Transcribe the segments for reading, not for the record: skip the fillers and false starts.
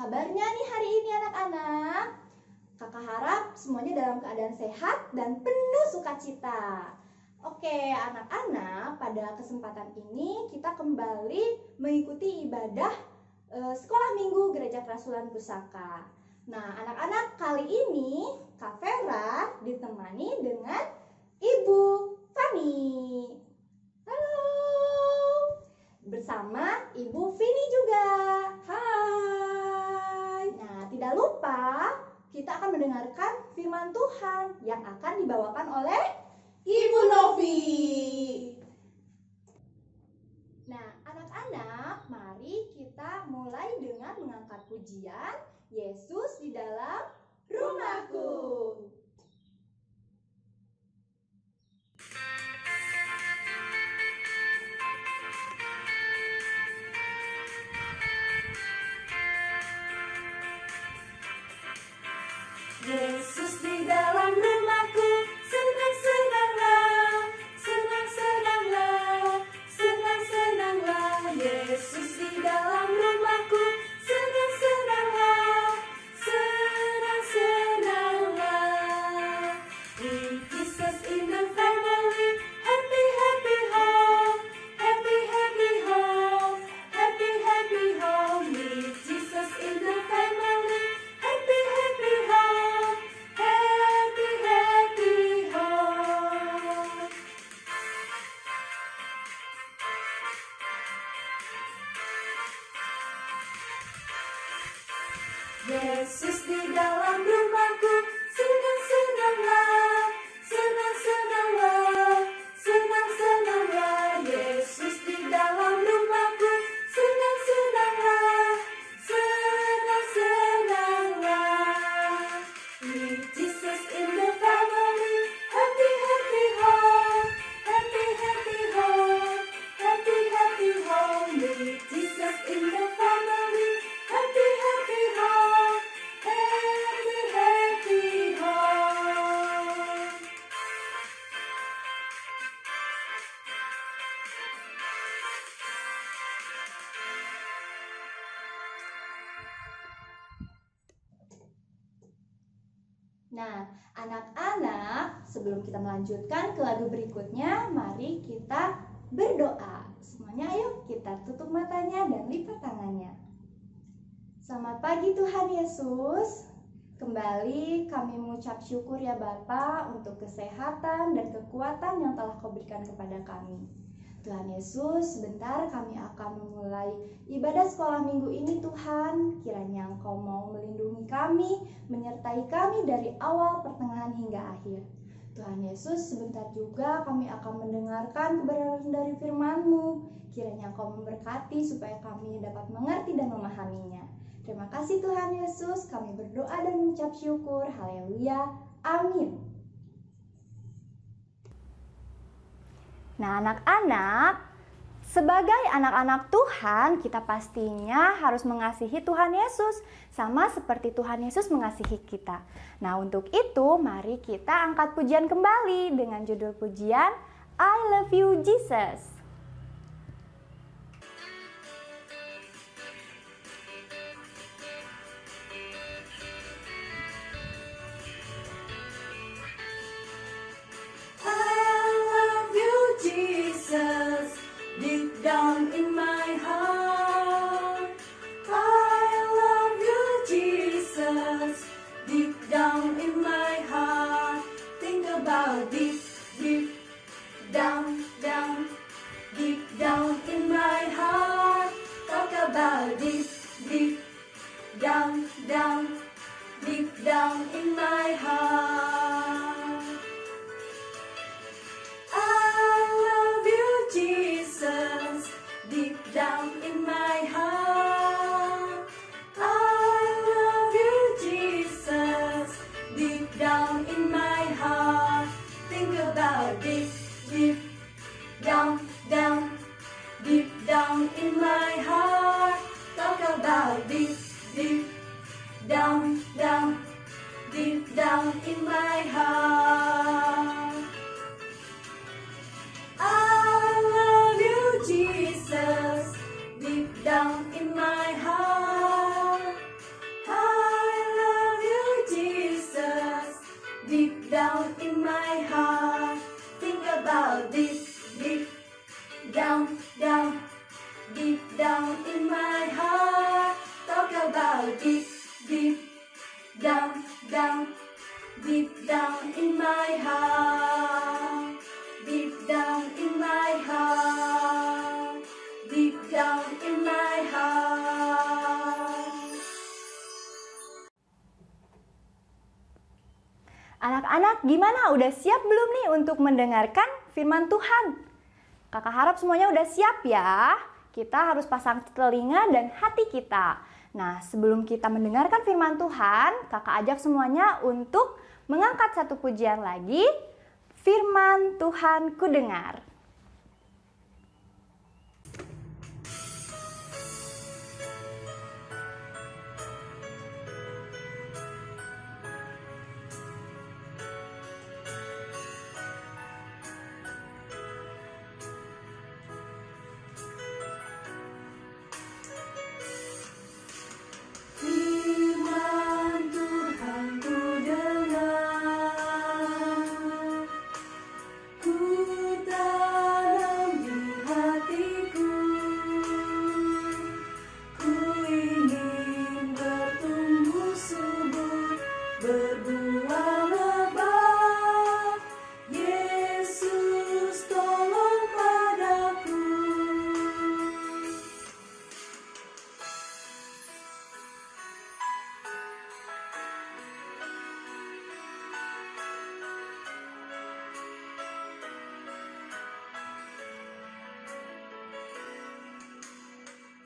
kabarnya nih hari ini anak-anak? Kakak harap semuanya dalam keadaan sehat dan penuh sukacita. Oke anak-anak, pada kesempatan ini kita kembali mengikuti ibadah sekolah minggu Gereja Kerasulan Pusaka. Nah anak-anak, kali ini Kak Vera ditemani dengan Ibu Fani. Halo. Bersama Ibu Vini juga. Hai. Nah, tidak lupa kita akan mendengarkan firman Tuhan yang akan dibawakan oleh Ibu Novi. Nah, anak-anak, mari kita mulai dengan mengangkat pujian Yesus di dalam rumahku. Yesus di dalam rumahku, senang-senanglah, senang-senanglah, senang-senanglah. Yesus di dalam rumahku, senang-senanglah, senang-senanglah. With Jesus in the family, happy, happy home, happy, happy home, happy, happy home. With Jesus in the family, happy, happy home, happy, happy home. Yesus di dalam rumahku, senang-senanglah, senang-senanglah, senang-senanglah. Yesus di dalam rumahku, senang-senanglah, senang-senanglah. With Jesus in the family, happy, happy home, happy, happy home, happy, happy home. With Jesus in the family, happy, happy home, happy, happy home. Nah, anak-anak, sebelum kita melanjutkan ke lagu berikutnya, mari kita berdoa. Semuanya ayo kita tutup matanya dan lipat tangannya. Selamat pagi Tuhan Yesus. Kembali kami mengucap syukur ya Bapa untuk kesehatan dan kekuatan yang telah Kau berikan kepada kami. Tuhan Yesus, sebentar kami akan memulai ibadah sekolah minggu ini Tuhan. Kiranya Engkau mau melindungi kami, menyertai kami dari awal, pertengahan hingga akhir. Tuhan Yesus, sebentar juga kami akan mendengarkan kebenaran dari firman-Mu. Kiranya Engkau memberkati supaya kami dapat mengerti dan memahaminya. Terima kasih Tuhan Yesus, kami berdoa dan mengucap syukur. Haleluya. Amin. Nah anak-anak, sebagai anak-anak Tuhan, kita pastinya harus mengasihi Tuhan Yesus, sama seperti Tuhan Yesus mengasihi kita. Nah untuk itu, mari kita angkat pujian kembali dengan judul pujian I Love You Jesus. Jesus, deep down in my heart, I love you, Jesus, deep down in my heart. Think about deep, deep down, down, about deep, deep down, down, deep down in my heart. Talk about deep, deep down, down, deep down in my heart. Deep down in my heart. Deep down in my heart. Anak-anak, gimana? Udah siap belum nih untuk mendengarkan firman Tuhan? Kakak harap semuanya udah siap ya. Kita harus pasang telinga dan hati kita. Nah, sebelum kita mendengarkan firman Tuhan, kakak ajak semuanya untuk mengangkat satu pujian lagi. Firman Tuhan ku dengar. Firman Tuhan ku dengar, ku tanam di hatiku, ku ingin bertumbuh subur, berbuah lebat. Yesus tolong padaku.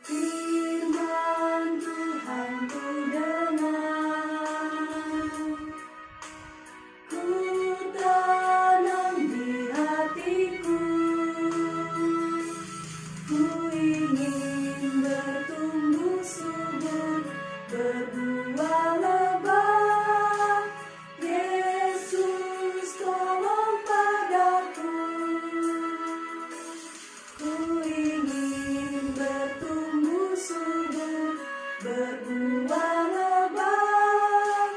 Firman Tuhan ku dengar, ku tanam di hatiku, ku ingin bertumbuh subur, berbuah lebat. Yesus tolong padaku, ku ingin bertumbuh subur, berbuah lebat.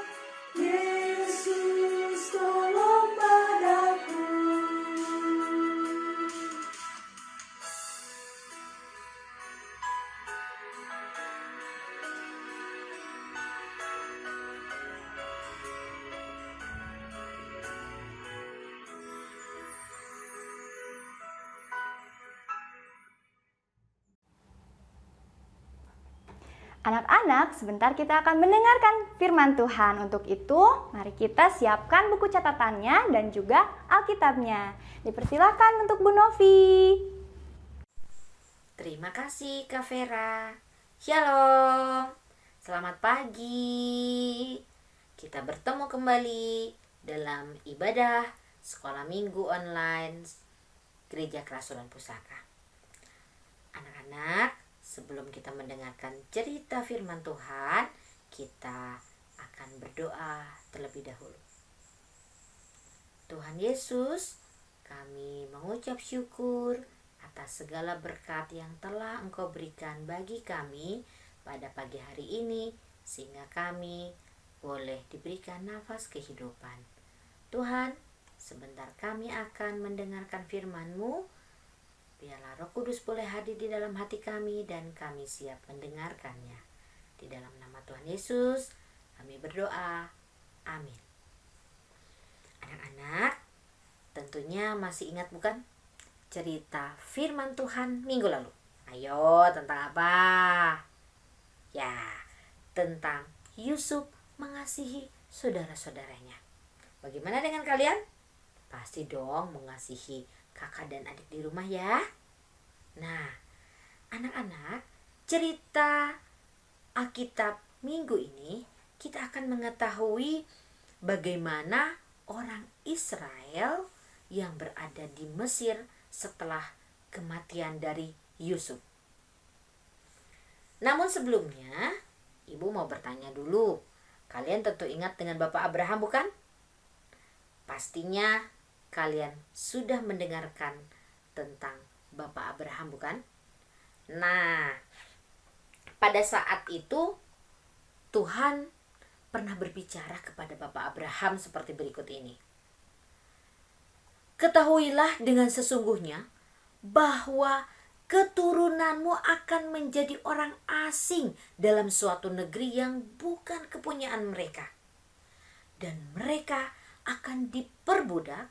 Yesus tolong padaku. Anak-anak, sebentar kita akan mendengarkan firman Tuhan. Untuk itu, mari kita siapkan buku catatannya dan juga Alkitabnya. Dipersilakan untuk Bu Novi. Terima kasih Kak Vera. Shalom. Selamat pagi. Kita bertemu kembali dalam ibadah sekolah minggu online Gereja Kerasulan Pusaka. Anak-anak, sebelum kita mendengarkan cerita firman Tuhan, kita akan berdoa terlebih dahulu. Tuhan Yesus, kami mengucap syukur atas segala berkat yang telah Engkau berikan bagi kami pada pagi hari ini, sehingga kami boleh diberikan nafas kehidupan. Tuhan, sebentar kami akan mendengarkan firman-Mu. Biarlah Roh Kudus boleh hadir di dalam hati kami dan kami siap mendengarkannya. Di dalam nama Tuhan Yesus, kami berdoa. Amin. Anak-anak, tentunya masih ingat bukan cerita firman Tuhan minggu lalu? Ayo, tentang apa? Ya, tentang Yusuf mengasihi saudara-saudaranya. Bagaimana dengan kalian? Pasti dong mengasihi kakak dan adik di rumah ya. Nah, anak-anak, cerita Alkitab minggu ini kita akan mengetahui bagaimana orang Israel yang berada di Mesir setelah kematian dari Yusuf. Namun sebelumnya, Ibu mau bertanya dulu. Kalian tentu ingat dengan Bapak Abraham bukan? Pastinya kalian sudah mendengarkan tentang Bapak Abraham bukan? Nah, pada saat itu Tuhan pernah berbicara kepada Bapak Abraham seperti berikut ini. Ketahuilah dengan sesungguhnya bahwa keturunanmu akan menjadi orang asing dalam suatu negeri yang bukan kepunyaan mereka. Dan mereka akan diperbudak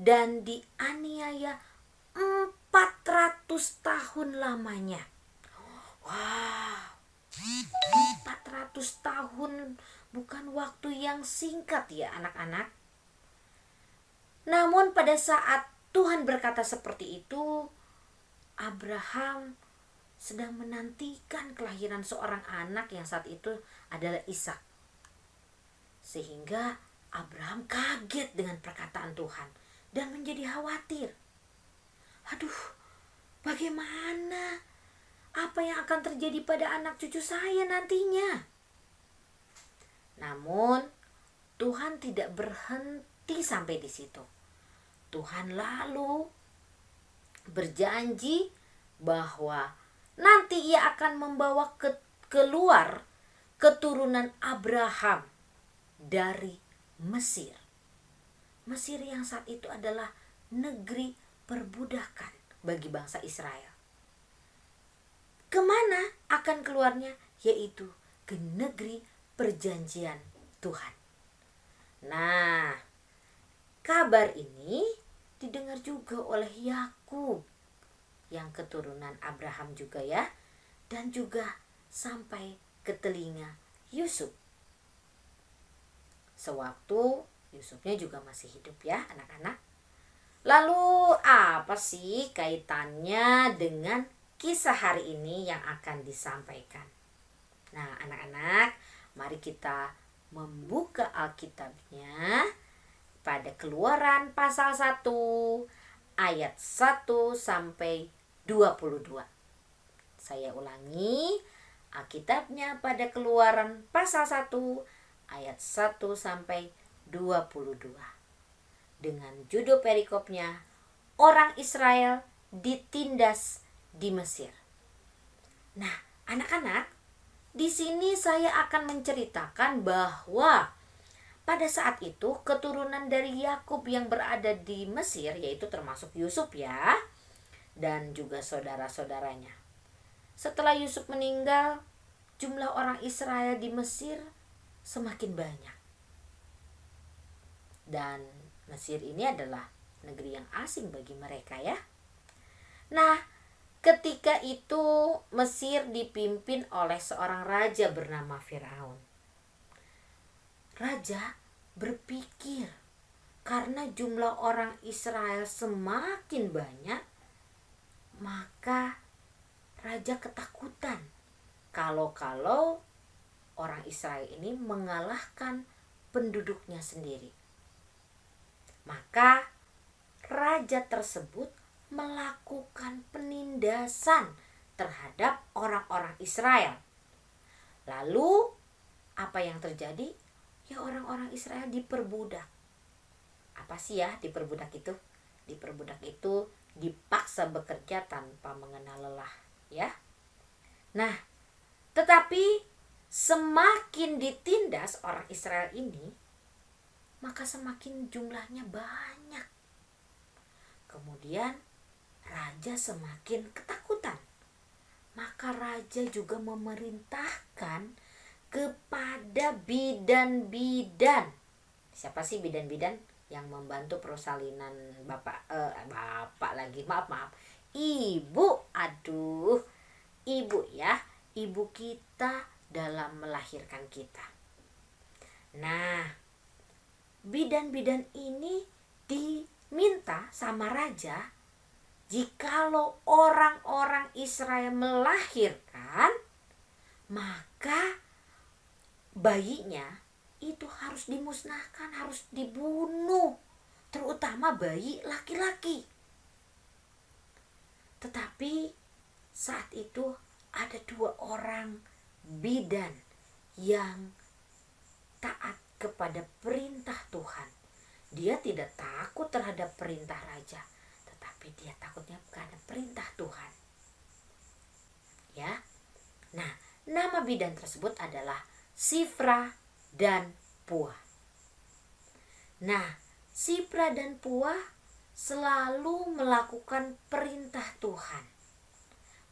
dan dianiaya 400 tahun lamanya. Wow, 400 tahun bukan waktu yang singkat ya anak-anak. Namun pada saat Tuhan berkata seperti itu, Abraham sedang menantikan kelahiran seorang anak yang saat itu adalah Ishak. Sehingga Abraham kaget dengan perkataan Tuhan dan menjadi khawatir. Aduh, bagaimana? Apa yang akan terjadi pada anak cucu saya nantinya? Namun Tuhan tidak berhenti sampai di situ. Tuhan lalu berjanji bahwa nanti ia akan membawa keluar keturunan Abraham dari Mesir. Mesir yang saat itu adalah negeri perbudakan bagi bangsa Israel. Kemana akan keluarnya? Yaitu ke negeri perjanjian Tuhan. Nah, kabar ini didengar juga oleh Yakub yang keturunan Abraham juga ya, dan juga sampai ke telinga Yusuf. Sewaktu Yusufnya juga masih hidup ya anak-anak. Lalu apa sih kaitannya dengan kisah hari ini yang akan disampaikan? Nah anak-anak, mari kita membuka Alkitabnya pada Keluaran pasal 1 ayat 1 sampai 22. Saya ulangi, Alkitabnya pada Keluaran pasal 1 ayat 1 sampai 22. Dengan judul perikopnya, orang Israel ditindas di Mesir. Nah, anak-anak, di sini saya akan menceritakan bahwa pada saat itu keturunan dari Yakub yang berada di Mesir, yaitu termasuk Yusuf ya, dan juga saudara-saudaranya. Setelah Yusuf meninggal, jumlah orang Israel di Mesir semakin banyak. Dan Mesir ini adalah negeri yang asing bagi mereka ya. Nah, ketika itu Mesir dipimpin oleh seorang raja bernama Firaun. Raja berpikir karena jumlah orang Israel semakin banyak, maka raja ketakutan kalau orang Israel ini mengalahkan penduduknya sendiri. Maka raja tersebut melakukan penindasan terhadap orang-orang Israel. Lalu apa yang terjadi? Ya orang-orang Israel diperbudak. Apa sih ya diperbudak itu? Diperbudak itu dipaksa bekerja tanpa mengenal lelah ya. Nah, tetapi semakin ditindas orang Israel ini, maka semakin jumlahnya banyak. Kemudian raja semakin ketakutan. Maka raja juga memerintahkan kepada bidan-bidan. Siapa sih bidan-bidan? Yang membantu persalinan ibu ya, ibu kita dalam melahirkan kita. Nah, bidan-bidan ini diminta sama raja, jikalau orang-orang Israel melahirkan, maka bayinya itu harus dimusnahkan, harus dibunuh, terutama bayi laki-laki. Tetapi saat itu ada 2 orang bidan yang taat kepada perintah Tuhan. Dia tidak takut terhadap perintah raja, tetapi dia takutnya karena perintah Tuhan. Ya. Nah, nama bidan tersebut adalah Sifra dan Puah. Nah, Sifra dan Puah selalu melakukan perintah Tuhan.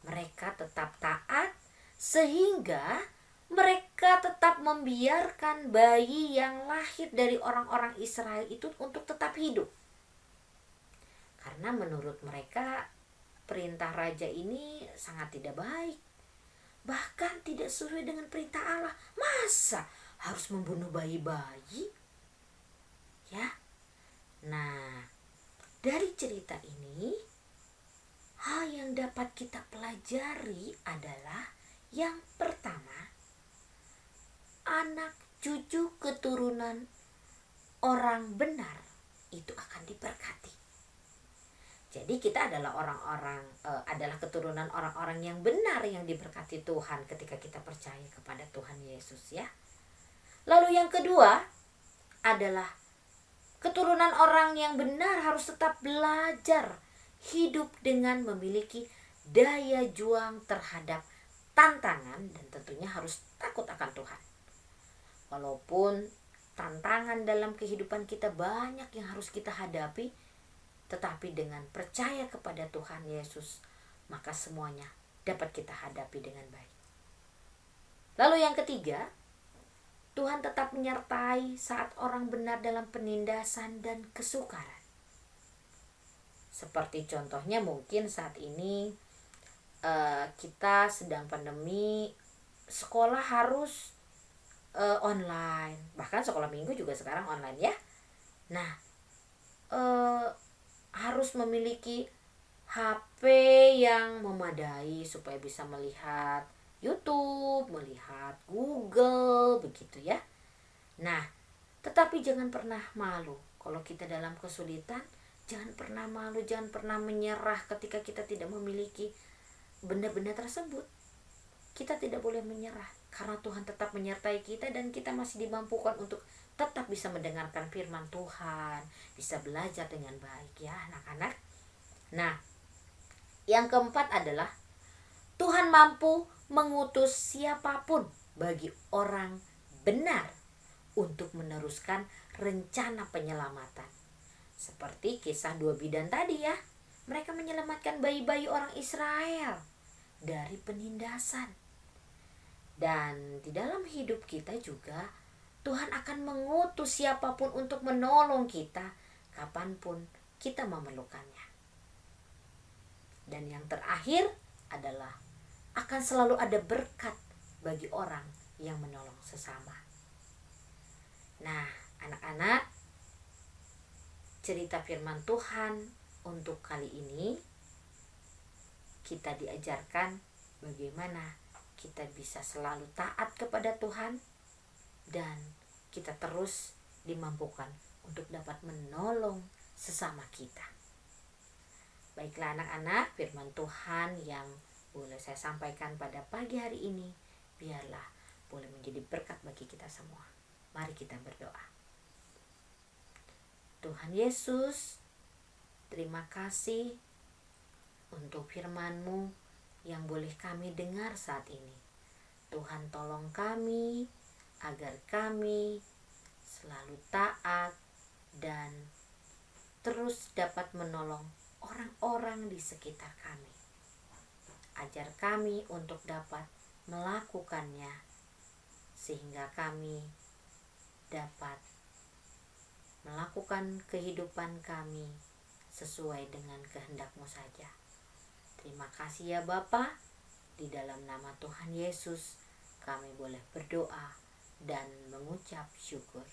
Mereka tetap taat sehingga mereka tetap membiarkan bayi yang lahir dari orang-orang Israel itu untuk tetap hidup. Karena menurut mereka perintah raja ini sangat tidak baik. Bahkan tidak sesuai dengan perintah Allah. Masa harus membunuh bayi-bayi? Ya. Nah, dari cerita ini, hal yang dapat kita pelajari adalah yang pertama, anak cucu keturunan orang benar itu akan diberkati. Jadi kita adalah adalah keturunan orang-orang yang benar yang diberkati Tuhan ketika kita percaya kepada Tuhan Yesus, ya. Lalu yang kedua adalah keturunan orang yang benar harus tetap belajar hidup dengan memiliki daya juang terhadap tantangan dan tentunya harus takut akan Tuhan. Walaupun tantangan dalam kehidupan kita banyak yang harus kita hadapi, tetapi dengan percaya kepada Tuhan Yesus, maka semuanya dapat kita hadapi dengan baik. Lalu yang ketiga, Tuhan tetap menyertai saat orang benar dalam penindasan dan kesukaran. Seperti contohnya mungkin saat ini kita sedang pandemi, sekolah harus online, bahkan sekolah minggu juga sekarang online, ya. Nah, harus memiliki HP yang memadai supaya bisa melihat YouTube, melihat Google, begitu ya. Nah, tetapi jangan pernah malu. Kalau kita dalam kesulitan, jangan pernah malu, jangan pernah menyerah ketika kita tidak memiliki benda-benda tersebut. Kita tidak boleh menyerah karena Tuhan tetap menyertai kita dan kita masih dimampukan untuk tetap bisa mendengarkan firman Tuhan, bisa belajar dengan baik, ya anak-anak. Nah, yang keempat adalah Tuhan mampu mengutus siapapun bagi orang benar untuk meneruskan rencana penyelamatan. Seperti kisah 2 bidan tadi, ya. Mereka menyelamatkan bayi-bayi orang Israel dari penindasan. Dan di dalam hidup kita juga Tuhan akan mengutus siapapun untuk menolong kita kapanpun kita memerlukannya. Dan yang terakhir adalah akan selalu ada berkat bagi orang yang menolong sesama. Nah, anak-anak, cerita firman Tuhan untuk kali ini kita diajarkan bagaimana kita bisa selalu taat kepada Tuhan dan kita terus dimampukan untuk dapat menolong sesama kita. Baiklah anak-anak, firman Tuhan yang boleh saya sampaikan pada pagi hari ini biarlah boleh menjadi berkat bagi kita semua. Mari kita berdoa. Tuhan Yesus, terima kasih untuk firman-Mu yang boleh kami dengar saat ini. Tuhan, tolong kami agar kami selalu taat dan terus dapat menolong orang-orang di sekitar kami. Ajar kami untuk dapat melakukannya sehingga kami dapat melakukan kehidupan kami sesuai dengan kehendak-Mu saja. Terima kasih ya Bapa, di dalam nama Tuhan Yesus kami boleh berdoa dan mengucap syukur.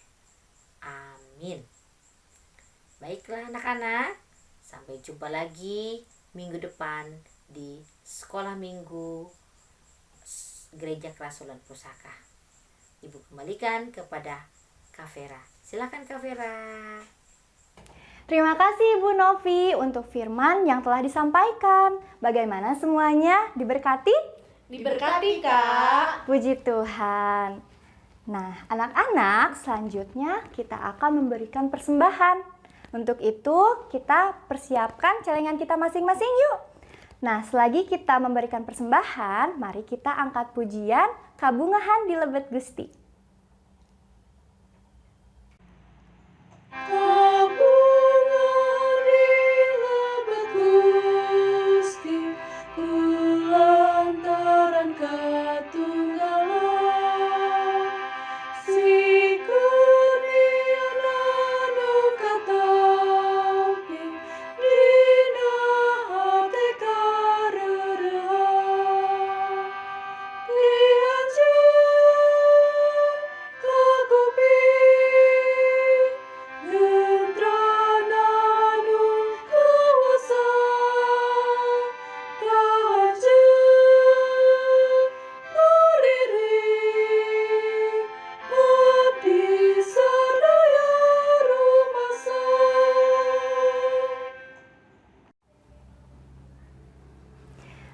Amin. Baiklah anak-anak, sampai jumpa lagi minggu depan di sekolah minggu Gereja Kerasulan Pusaka. Ibu kembalikan kepada Kak Vera. Silakan Kak Vera. Terima kasih Ibu Novi untuk firman yang telah disampaikan. Bagaimana semuanya? Diberkati? Diberkati, Kak. Puji Tuhan. Nah, anak-anak, selanjutnya kita akan memberikan persembahan. Untuk itu, kita persiapkan celengan kita masing-masing yuk. Nah, selagi kita memberikan persembahan, mari kita angkat pujian Kabungahan di Lebet Gusti. Kabungan di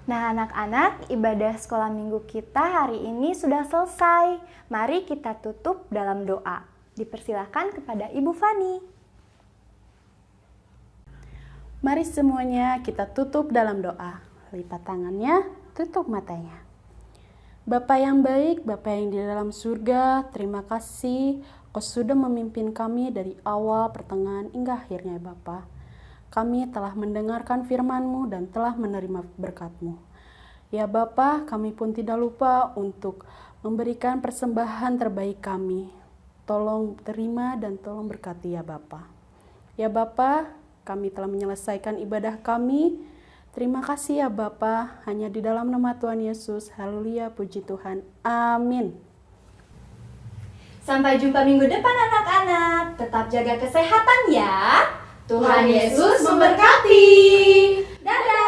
Nah, anak-anak, ibadah sekolah minggu kita hari ini sudah selesai. Mari kita tutup dalam doa. Dipersilahkan kepada Ibu Fani. Mari semuanya kita tutup dalam doa. Lipat tangannya, tutup matanya. Bapa yang baik, Bapa yang di dalam surga, terima kasih Kau sudah memimpin kami dari awal, pertengahan, hingga akhirnya Bapa. Kami telah mendengarkan firman-Mu dan telah menerima berkat-Mu. Ya Bapa, kami pun tidak lupa untuk memberikan persembahan terbaik kami. Tolong terima dan tolong berkati ya Bapa. Ya Bapa, kami telah menyelesaikan ibadah kami. Terima kasih ya Bapa, hanya di dalam nama Tuhan Yesus. Haleluya, puji Tuhan. Amin. Sampai jumpa minggu depan anak-anak. Tetap jaga kesehatan ya. Tuhan Yesus memberkati. Dadah.